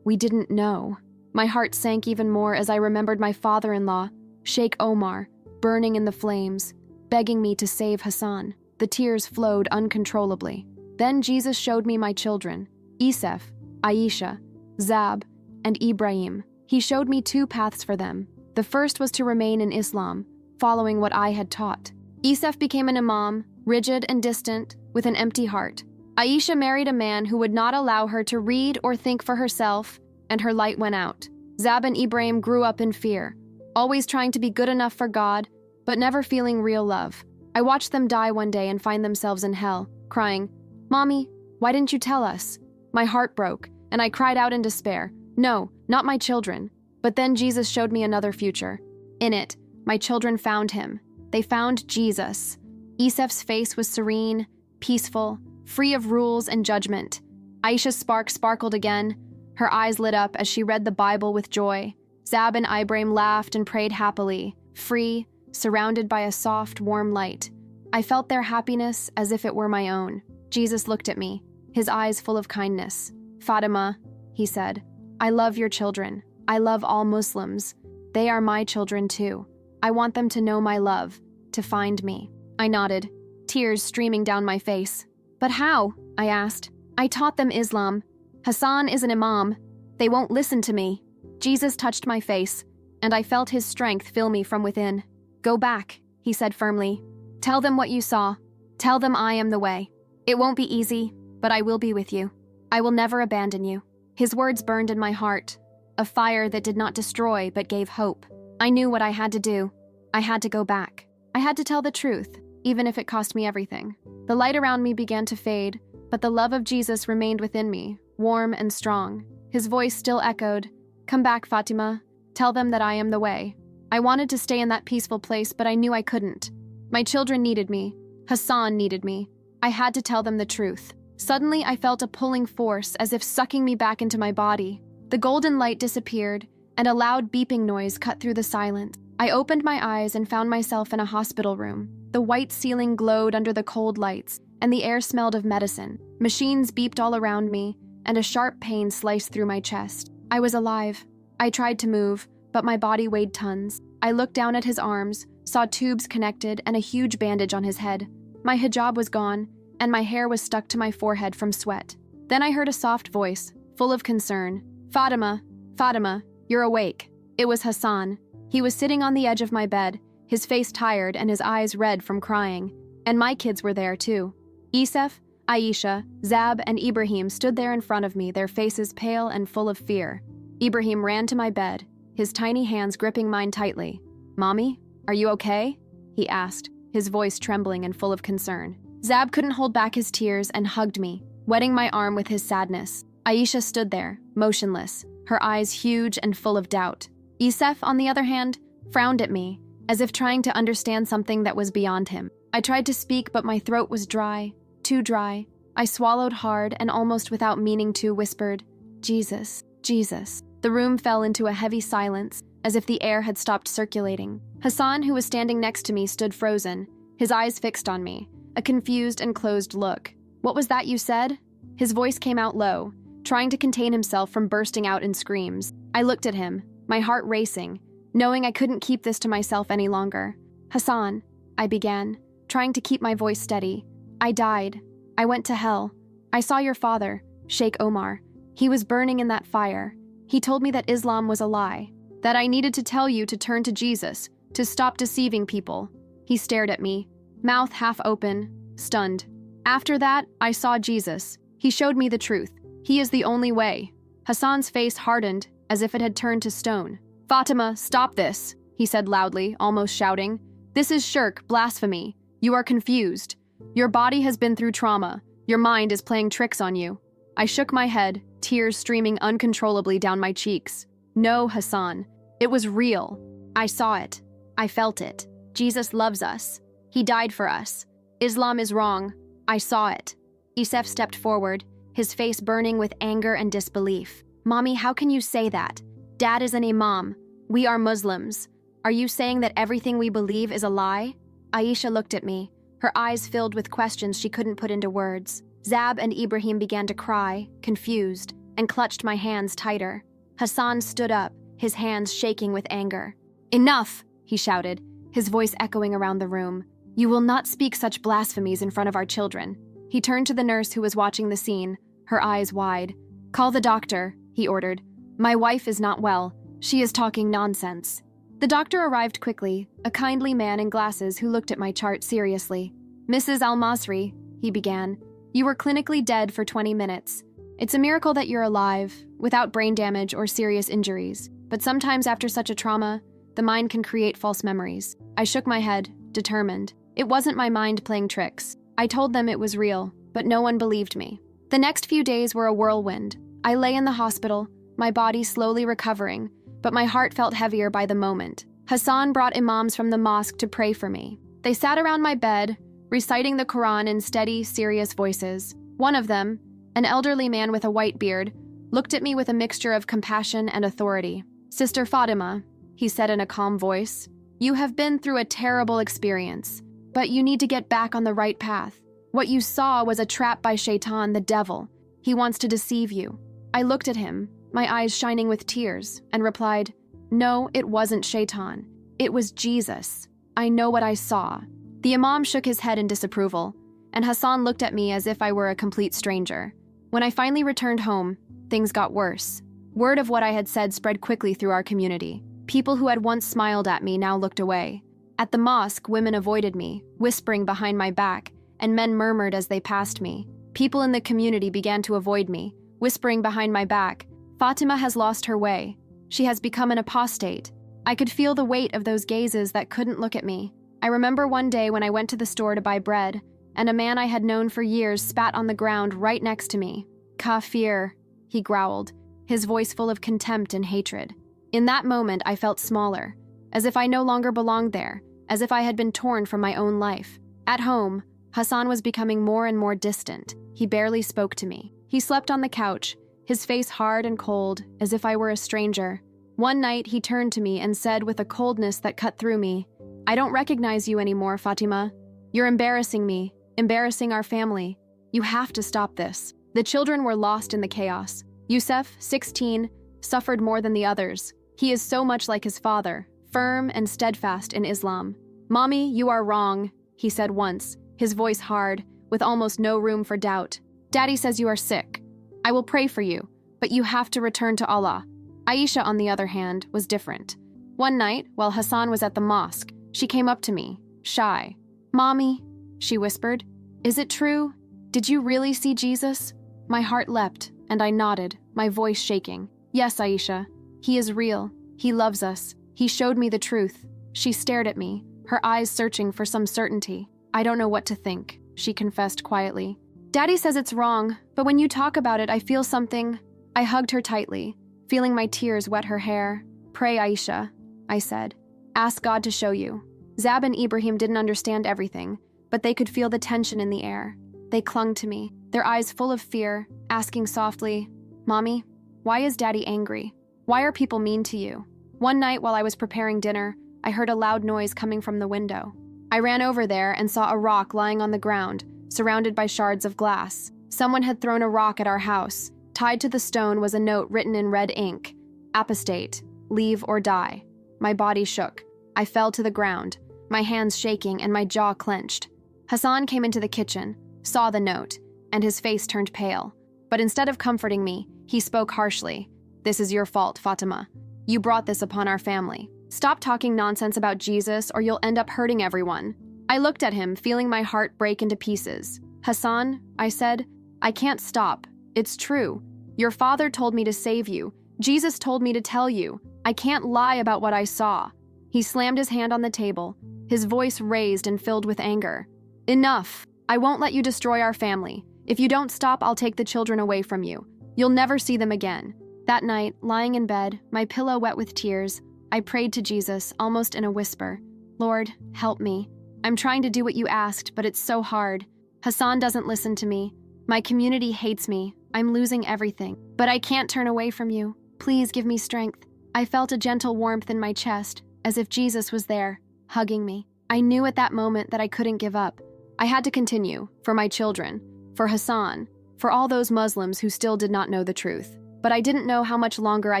didn't know. My heart sank even more as I remembered my father-in-law, Sheikh Omar, burning in the flames, begging me to save Hassan. The tears flowed uncontrollably. Then Jesus showed me my children, Isef, Aisha, Zab, and Ibrahim. He showed me 2 paths for them. The first was to remain in Islam, following what I had taught. Isef became an Imam, rigid and distant, with an empty heart. Aisha married a man who would not allow her to read or think for herself, and her light went out. Zab and Ibrahim grew up in fear, always trying to be good enough for God, but never feeling real love. I watched them die one day and find themselves in hell, crying, "Mommy, why didn't you tell us?" My heart broke, and I cried out in despair, "No, not my children." But then Jesus showed me another future. In it, my children found him. They found Jesus. Isef's face was serene, peaceful, free of rules and judgment. Aisha's spark sparkled again. Her eyes lit up as she read the Bible with joy. Zab and Ibrahim laughed and prayed happily, free, surrounded by a soft, warm light. I felt their happiness as if it were my own. Jesus looked at me, his eyes full of kindness. "Fatima," he said, "I love your children. I love all Muslims. They are my children too. I want them to know my love, to find me." I nodded, tears streaming down my face. "But how?" I asked. "I taught them Islam. Hassan is an Imam. They won't listen to me." Jesus touched my face, and I felt his strength fill me from within. "Go back," he said firmly. "Tell them what you saw. Tell them I am the way. It won't be easy, but I will be with you. I will never abandon you." His words burned in my heart, a fire that did not destroy but gave hope. I knew what I had to do. I had to go back. I had to tell the truth, even if it cost me everything. The light around me began to fade, but the love of Jesus remained within me, warm and strong. His voice still echoed, "Come back, Fatima. Tell them that I am the way." I wanted to stay in that peaceful place, but I knew I couldn't. My children needed me. Hassan needed me. I had to tell them the truth. Suddenly, I felt a pulling force as if sucking me back into my body. The golden light disappeared, and a loud beeping noise cut through the silence. I opened my eyes and found myself in a hospital room. The white ceiling glowed under the cold lights, and the air smelled of medicine. Machines beeped all around me, and a sharp pain sliced through my chest. I was alive. I tried to move, but my body weighed tons. I looked down at his arms, saw tubes connected and a huge bandage on his head. My hijab was gone, and my hair was stuck to my forehead from sweat. Then I heard a soft voice, full of concern. "Fatima, Fatima, you're awake." It was Hassan. He was sitting on the edge of my bed, his face tired and his eyes red from crying. And my kids were there too. Isef, Aisha, Zab, and Ibrahim stood there in front of me, their faces pale and full of fear. Ibrahim ran to my bed, his tiny hands gripping mine tightly. "Mommy, are you okay?" he asked, his voice trembling and full of concern. Zab couldn't hold back his tears and hugged me, wetting my arm with his sadness. Aisha stood there, motionless, her eyes huge and full of doubt. Isef, on the other hand, frowned at me, as if trying to understand something that was beyond him. I tried to speak, but my throat was dry, too dry. I swallowed hard and almost without meaning to whispered, "Jesus, Jesus." The room fell into a heavy silence, as if the air had stopped circulating. Hassan, who was standing next to me, stood frozen, his eyes fixed on me, a confused and closed look. "What was that you said?" His voice came out low, trying to contain himself from bursting out in screams. I looked at him, my heart racing, knowing I couldn't keep this to myself any longer. "Hassan," I began, trying to keep my voice steady. "I died. I went to hell. I saw your father, Sheikh Omar. He was burning in that fire. He told me that Islam was a lie, that I needed to tell you to turn to Jesus, to stop deceiving people. He stared at me, mouth half open, stunned. After that, I saw Jesus. He showed me the truth. He is the only way. Hassan's face hardened, as if it had turned to stone. Fatima, stop this, he said loudly, almost shouting. This is shirk, blasphemy. You are confused. Your body has been through trauma. Your mind is playing tricks on you. I shook my head, tears streaming uncontrollably down my cheeks. No, Hassan. It was real. I saw it. I felt it. Jesus loves us. He died for us. Islam is wrong. I saw it. Isef stepped forward, his face burning with anger and disbelief. Mommy, how can you say that? Dad is an imam. We are Muslims. Are you saying that everything we believe is a lie? Aisha looked at me, her eyes filled with questions she couldn't put into words. Zab and Ibrahim began to cry, confused, and clutched my hands tighter. Hassan stood up, his hands shaking with anger. Enough, he shouted, his voice echoing around the room. You will not speak such blasphemies in front of our children. He turned to the nurse who was watching the scene, her eyes wide. Call the doctor, he ordered. My wife is not well. She is talking nonsense. The doctor arrived quickly, a kindly man in glasses who looked at my chart seriously. Mrs. Al-Masri, he began, you were clinically dead for 20 minutes. It's a miracle that you're alive, without brain damage or serious injuries. But sometimes after such a trauma, the mind can create false memories. I shook my head, determined. It wasn't my mind playing tricks. I told them it was real, but no one believed me. The next few days were a whirlwind. I lay in the hospital, my body slowly recovering, but my heart felt heavier by the moment. Hassan brought imams from the mosque to pray for me. They sat around my bed, reciting the Quran in steady, serious voices. One of them, an elderly man with a white beard, looked at me with a mixture of compassion and authority. Sister Fatima, he said in a calm voice, you have been through a terrible experience, but you need to get back on the right path. What you saw was a trap by Shaitan, the devil. He wants to deceive you. I looked at him, my eyes shining with tears, and replied, no, it wasn't Shaitan. It was Jesus. I know what I saw. The imam shook his head in disapproval, and Hassan looked at me as if I were a complete stranger. When I finally returned home, things got worse. Word of what I had said spread quickly through our community. People who had once smiled at me now looked away. At the mosque, women avoided me, whispering behind my back, and men murmured as they passed me. People in the community began to avoid me, whispering behind my back, Fatima has lost her way. She has become an apostate. I could feel the weight of those gazes that couldn't look at me. I remember one day when I went to the store to buy bread, and a man I had known for years spat on the ground right next to me. Kafir, he growled, his voice full of contempt and hatred. In that moment, I felt smaller, as if I no longer belonged there, as if I had been torn from my own life. At home, Hassan was becoming more and more distant. He barely spoke to me. He slept on the couch, his face hard and cold, as if I were a stranger. One night, he turned to me and said with a coldness that cut through me, I don't recognize you anymore, Fatima. You're embarrassing me, embarrassing our family. You have to stop this. The children were lost in the chaos. Youssef, 16, suffered more than the others. He is so much like his father, firm and steadfast in Islam. Mommy, you are wrong, he said once, his voice hard, with almost no room for doubt. Daddy says you are sick. I will pray for you, but you have to return to Allah. Aisha, on the other hand, was different. One night, while Hassan was at the mosque, she came up to me, shy. Mommy, she whispered, is it true? Did you really see Jesus? My heart leapt, and I nodded, my voice shaking. Yes, Aisha. He is real. He loves us. He showed me the truth. She stared at me, her eyes searching for some certainty. I don't know what to think, she confessed quietly. Daddy says it's wrong, but when you talk about it, I feel something. I hugged her tightly, feeling my tears wet her hair. Pray, Aisha, I said. Ask God to show you. Zab and Ibrahim didn't understand everything, but they could feel the tension in the air. They clung to me, their eyes full of fear, asking softly, Mommy, why is Daddy angry? Why are people mean to you? One night while I was preparing dinner, I heard a loud noise coming from the window. I ran over there and saw a rock lying on the ground, surrounded by shards of glass. Someone had thrown a rock at our house. Tied to the stone was a note written in red ink, Apostate, leave or die. My body shook. I fell to the ground, my hands shaking and my jaw clenched. Hassan came into the kitchen, saw the note, and his face turned pale. But instead of comforting me, He spoke harshly. "This is your fault, Fatima. You brought this upon our family. Stop talking nonsense about Jesus or you'll end up hurting everyone." I looked at him, feeling my heart break into pieces. "Hassan," I said, "I can't stop. It's true. Your father told me to save you. Jesus told me to tell you. I can't lie about what I saw." He slammed his hand on the table, his voice raised and filled with anger. "Enough. I won't let you destroy our family. If you don't stop, I'll take the children away from you. You'll never see them again." That night, lying in bed, my pillow wet with tears, I prayed to Jesus, almost in a whisper. "Lord, help me. I'm trying to do what you asked, but it's so hard. Hassan doesn't listen to me. My community hates me. I'm losing everything. But I can't turn away from you. Please give me strength." I felt a gentle warmth in my chest, as if Jesus was there, hugging me. I knew at that moment that I couldn't give up. I had to continue, for my children, for Hassan, for all those Muslims who still did not know the truth. But I didn't know how much longer I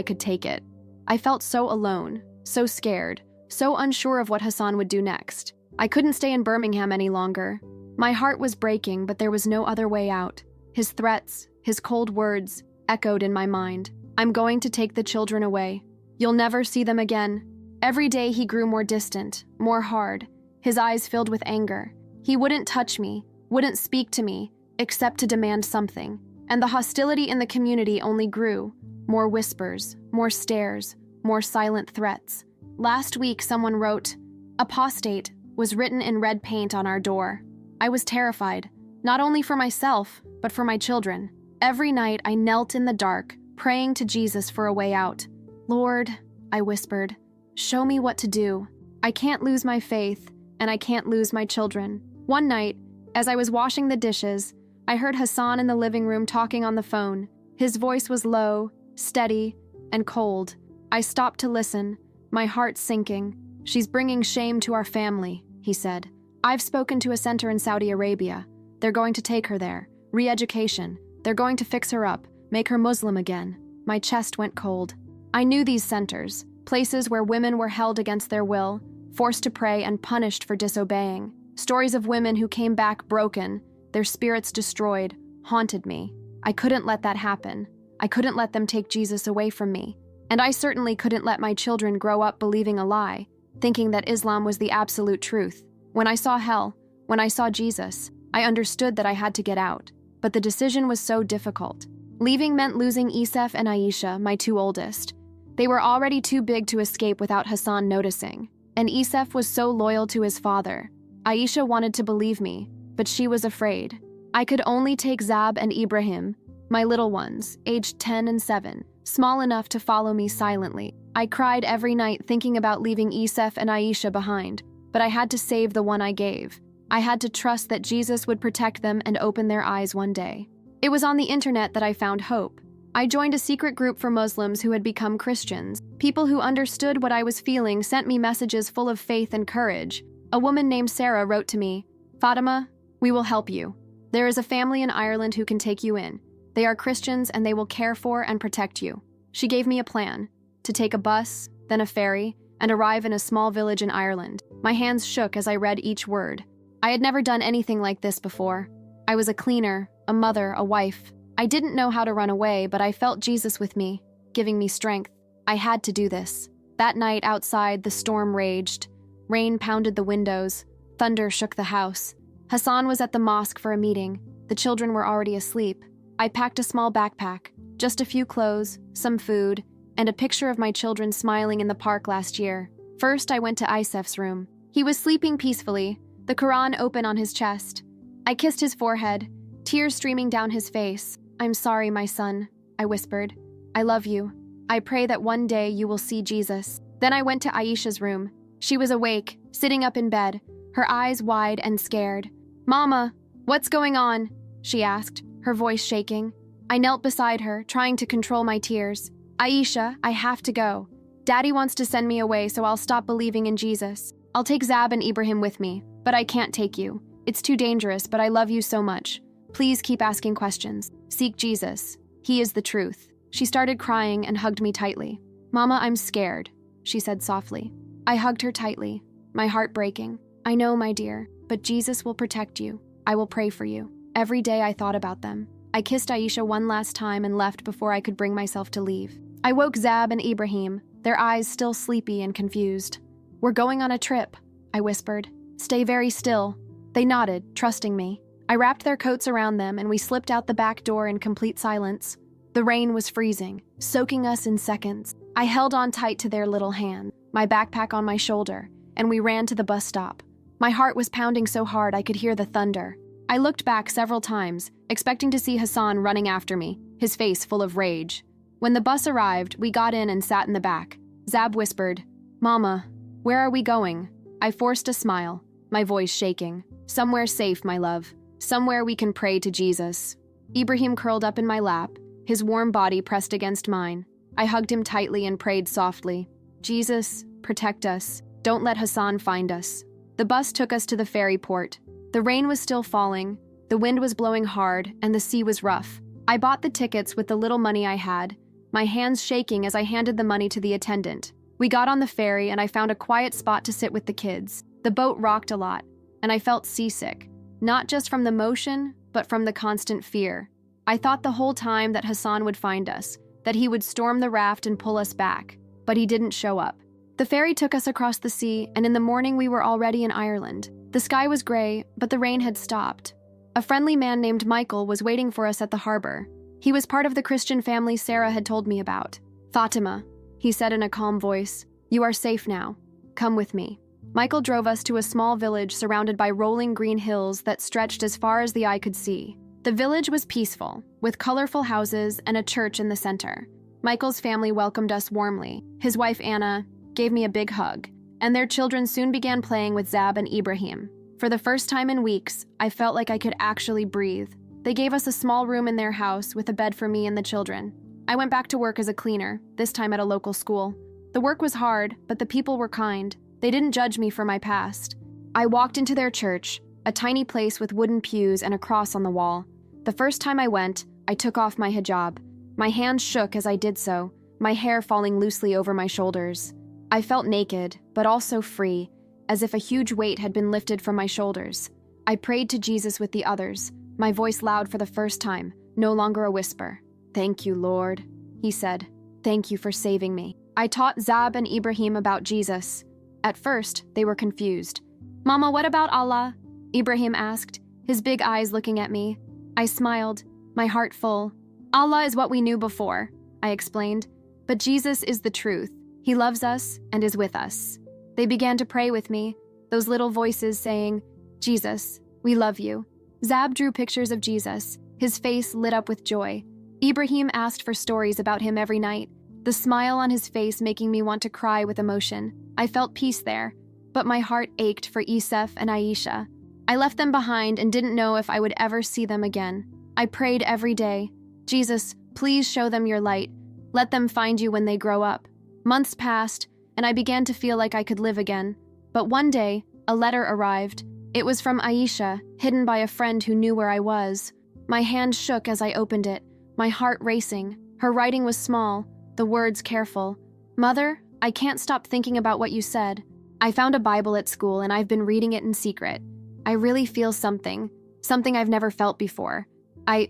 could take it. I felt so alone, so scared, so unsure of what Hassan would do next. I couldn't stay in Birmingham any longer. My heart was breaking, but there was no other way out. His threats, his cold words, echoed in my mind. "I'm going to take the children away. You'll never see them again." Every day he grew more distant, more hard, his eyes filled with anger. He wouldn't touch me, wouldn't speak to me, except to demand something. And the hostility in the community only grew. More whispers, more stares, more silent threats. Last week someone wrote, "Apostate," was written in red paint on our door. I was terrified, not only for myself, but for my children. Every night I knelt in the dark, praying to Jesus for a way out. "Lord," I whispered, "show me what to do. I can't lose my faith, and I can't lose my children." One night, as I was washing the dishes, I heard Hassan in the living room talking on the phone. His voice was low, steady, and cold. I stopped to listen, my heart sinking. "She's bringing shame to our family," he said. "I've spoken to a center in Saudi Arabia. They're going to take her there. Re-education. They're going to fix her up, make her Muslim again." My chest went cold. I knew these centers, places where women were held against their will, forced to pray and punished for disobeying. Stories of women who came back broken, their spirits destroyed, haunted me. I couldn't let that happen. I couldn't let them take Jesus away from me. And I certainly couldn't let my children grow up believing a lie, thinking that Islam was the absolute truth. When I saw hell, when I saw Jesus, I understood that I had to get out. But the decision was so difficult. Leaving meant losing Isef and Aisha, my two oldest. They were already too big to escape without Hassan noticing. And Isef was so loyal to his father. Aisha wanted to believe me, but she was afraid. I could only take Zab and Ibrahim, my little ones, aged 10 and 7, small enough to follow me silently. I cried every night thinking about leaving Isef and Aisha behind, but I had to save the one I gave. I had to trust that Jesus would protect them and open their eyes one day. It was on the internet that I found hope. I joined a secret group for Muslims who had become Christians. People who understood what I was feeling sent me messages full of faith and courage. A woman named Sarah wrote to me, "Fatima, we will help you. There is a family in Ireland who can take you in. They are Christians and they will care for and protect you." She gave me a plan, to take a bus, then a ferry, and arrive in a small village in Ireland. My hands shook as I read each word. I had never done anything like this before. I was a cleaner, a mother, a wife. I didn't know how to run away, but I felt Jesus with me, giving me strength. I had to do this. That night outside, the storm raged. Rain pounded the windows. Thunder shook the house. Hassan was at the mosque for a meeting. The children were already asleep. I packed a small backpack, just a few clothes, some food, and a picture of my children smiling in the park last year. First, I went to Isef's room. He was sleeping peacefully, the Quran open on his chest. I kissed his forehead, tears streaming down his face. "I'm sorry, my son," I whispered. "I love you. I pray that one day you will see Jesus." Then I went to Aisha's room. She was awake, sitting up in bed, her eyes wide and scared. "Mama, what's going on?" she asked, her voice shaking. I knelt beside her, trying to control my tears. "Aisha, I have to go. Daddy wants to send me away, so I'll stop believing in Jesus. I'll take Zab and Ibrahim with me, but I can't take you. It's too dangerous, but I love you so much. Please keep asking questions. Seek Jesus. He is the truth." She started crying and hugged me tightly. "Mama, I'm scared," she said softly. I hugged her tightly, my heart breaking. "I know, my dear, but Jesus will protect you. I will pray for you." Every day I thought about them. I kissed Aisha one last time and left before I could bring myself to leave. I woke Zab and Ibrahim, their eyes still sleepy and confused. "We're going on a trip," I whispered. "Stay very still." They nodded, trusting me. I wrapped their coats around them and we slipped out the back door in complete silence. The rain was freezing, soaking us in seconds. I held on tight to their little hand, my backpack on my shoulder, and we ran to the bus stop. My heart was pounding so hard I could hear the thunder. I looked back several times, expecting to see Hassan running after me, his face full of rage. When the bus arrived, we got in and sat in the back. Zab whispered, "Mama, where are we going?" I forced a smile, my voice shaking. "Somewhere safe, my love. Somewhere we can pray to Jesus." Ibrahim curled up in my lap, his warm body pressed against mine. I hugged him tightly and prayed softly, "Jesus, protect us. Don't let Hassan find us." The bus took us to the ferry port. The rain was still falling, the wind was blowing hard, and the sea was rough. I bought the tickets with the little money I had, my hands shaking as I handed the money to the attendant. We got on the ferry and I found a quiet spot to sit with the kids. The boat rocked a lot, and I felt seasick, not just from the motion, but from the constant fear. I thought the whole time that Hassan would find us, that he would storm the raft and pull us back, but he didn't show up. The ferry took us across the sea, and in the morning we were already in Ireland. The sky was gray, but the rain had stopped. A friendly man named Michael was waiting for us at the harbor. He was part of the Christian family Sarah had told me about. "Fatima," he said in a calm voice, "you are safe now. Come with me." Michael drove us to a small village surrounded by rolling green hills that stretched as far as the eye could see. The village was peaceful, with colorful houses and a church in the center. Michael's family welcomed us warmly. His wife, Anna, gave me a big hug, and their children soon began playing with Zab and Ibrahim. For the first time in weeks, I felt like I could actually breathe. They gave us a small room in their house with a bed for me and the children. I went back to work as a cleaner, this time at a local school. The work was hard, but the people were kind. They didn't judge me for my past. I walked into their church, a tiny place with wooden pews and a cross on the wall. The first time I went, I took off my hijab. My hands shook as I did so, my hair falling loosely over my shoulders. I felt naked, but also free, as if a huge weight had been lifted from my shoulders. I prayed to Jesus with the others, my voice loud for the first time, no longer a whisper. "Thank you, Lord," he said. "Thank you for saving me." I taught Zab and Ibrahim about Jesus. At first, they were confused. "Mama, what about Allah?" Ibrahim asked, his big eyes looking at me. I smiled, my heart full. "Allah is what we knew before," I explained, "but Jesus is the truth. He loves us and is with us." They began to pray with me, those little voices saying, "Jesus, we love you." Zab drew pictures of Jesus, his face lit up with joy. Ibrahim asked for stories about him every night, the smile on his face making me want to cry with emotion. I felt peace there, but my heart ached for Isef and Aisha. I left them behind and didn't know if I would ever see them again. I prayed every day, "Jesus, please show them your light. Let them find you when they grow up." Months passed, and I began to feel like I could live again. But one day, a letter arrived. It was from Aisha, hidden by a friend who knew where I was. My hand shook as I opened it, my heart racing. Her writing was small, the words careful. "Mother, I can't stop thinking about what you said. I found a Bible at school and I've been reading it in secret. I really feel something I've never felt before. I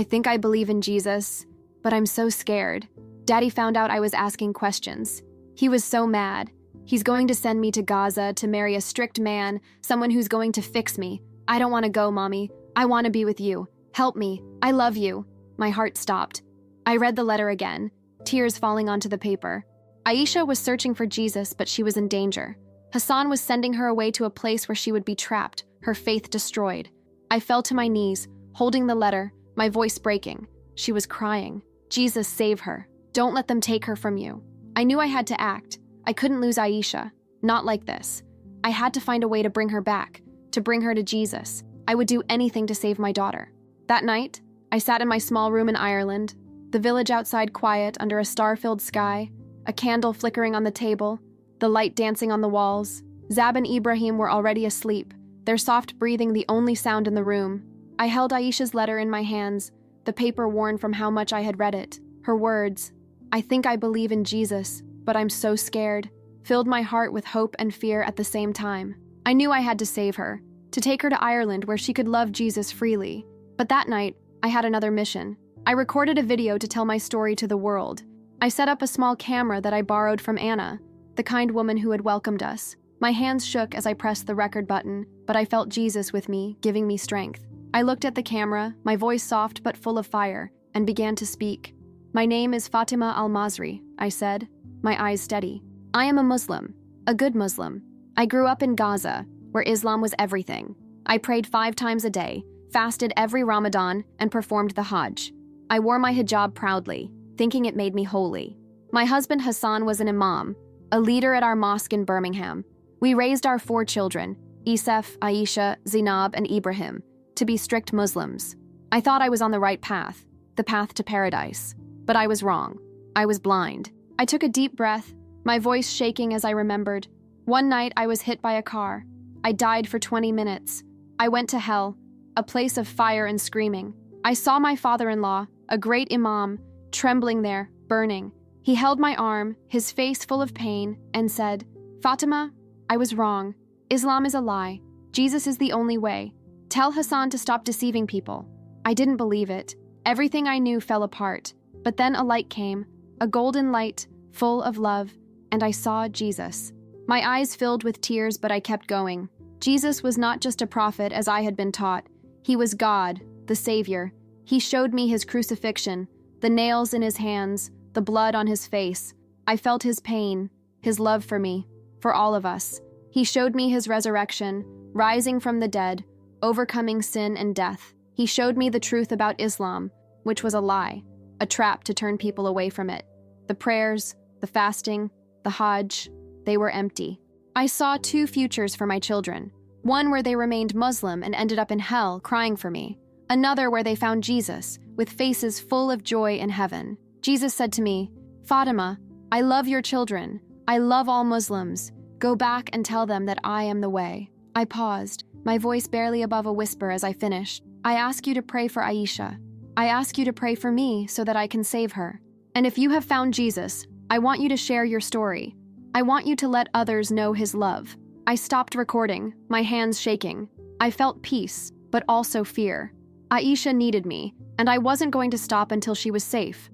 think I believe in Jesus, but I'm so scared. Daddy found out I was asking questions. He was so mad. He's going to send me to Gaza to marry a strict man, someone who's going to fix me. I don't want to go, Mommy. I want to be with you. Help me. I love you." My heart stopped. I read the letter again, tears falling onto the paper. Aisha was searching for Jesus, but she was in danger. Hassan was sending her away to a place where she would be trapped, her faith destroyed. I fell to my knees, holding the letter, my voice breaking. She was crying. "Jesus, save her. Don't let them take her from you." I knew I had to act. I couldn't lose Aisha. Not like this. I had to find a way to bring her back, to bring her to Jesus. I would do anything to save my daughter. That night, I sat in my small room in Ireland, the village outside quiet under a star-filled sky, a candle flickering on the table, the light dancing on the walls. Zab and Ibrahim were already asleep, their soft breathing the only sound in the room. I held Aisha's letter in my hands, the paper worn from how much I had read it. Her words, "I think I believe in Jesus, but I'm so scared," filled my heart with hope and fear at the same time. I knew I had to save her, to take her to Ireland where she could love Jesus freely. But that night, I had another mission. I recorded a video to tell my story to the world. I set up a small camera that I borrowed from Anna, the kind woman who had welcomed us. My hands shook as I pressed the record button, but I felt Jesus with me, giving me strength. I looked at the camera, my voice soft but full of fire, and began to speak. "My name is Fatima al-Masri," I said, my eyes steady. "I am a Muslim, a good Muslim. I grew up in Gaza, where Islam was everything. I prayed 5 times a day, fasted every Ramadan, and performed the Hajj. I wore my hijab proudly, thinking it made me holy. My husband Hassan was an Imam, a leader at our mosque in Birmingham. We raised our 4 children, Isef, Aisha, Zainab, and Ibrahim, to be strict Muslims. I thought I was on the right path, the path to paradise. But I was wrong. I was blind. I took a deep breath, my voice shaking as I remembered. One night I was hit by a car. I died for 20 minutes. I went to hell, a place of fire and screaming. I saw my father-in-law, a great Imam, trembling there, burning. He held my arm, his face full of pain, and said, "Fatima, I was wrong. Islam is a lie. Jesus is the only way. Tell Hassan to stop deceiving people." I didn't believe it. Everything I knew fell apart. But then a light came, a golden light, full of love, and I saw Jesus. My eyes filled with tears, but I kept going. Jesus was not just a prophet as I had been taught. He was God, the Savior. He showed me his crucifixion, the nails in his hands, the blood on his face. I felt his pain, his love for me, for all of us. He showed me his resurrection, rising from the dead, overcoming sin and death. He showed me the truth about Islam, which was a lie, a trap to turn people away from it. The prayers, the fasting, the Hajj, they were empty. I saw 2 futures for my children. One where they remained Muslim and ended up in hell crying for me. Another where they found Jesus, with faces full of joy in heaven. Jesus said to me, "Fatima, I love your children. I love all Muslims. Go back and tell them that I am the way." I paused, my voice barely above a whisper as I finished. "I ask you to pray for Aisha. I ask you to pray for me so that I can save her. And if you have found Jesus, I want you to share your story. I want you to let others know his love." I stopped recording, my hands shaking. I felt peace, but also fear. Aisha needed me, and I wasn't going to stop until she was safe.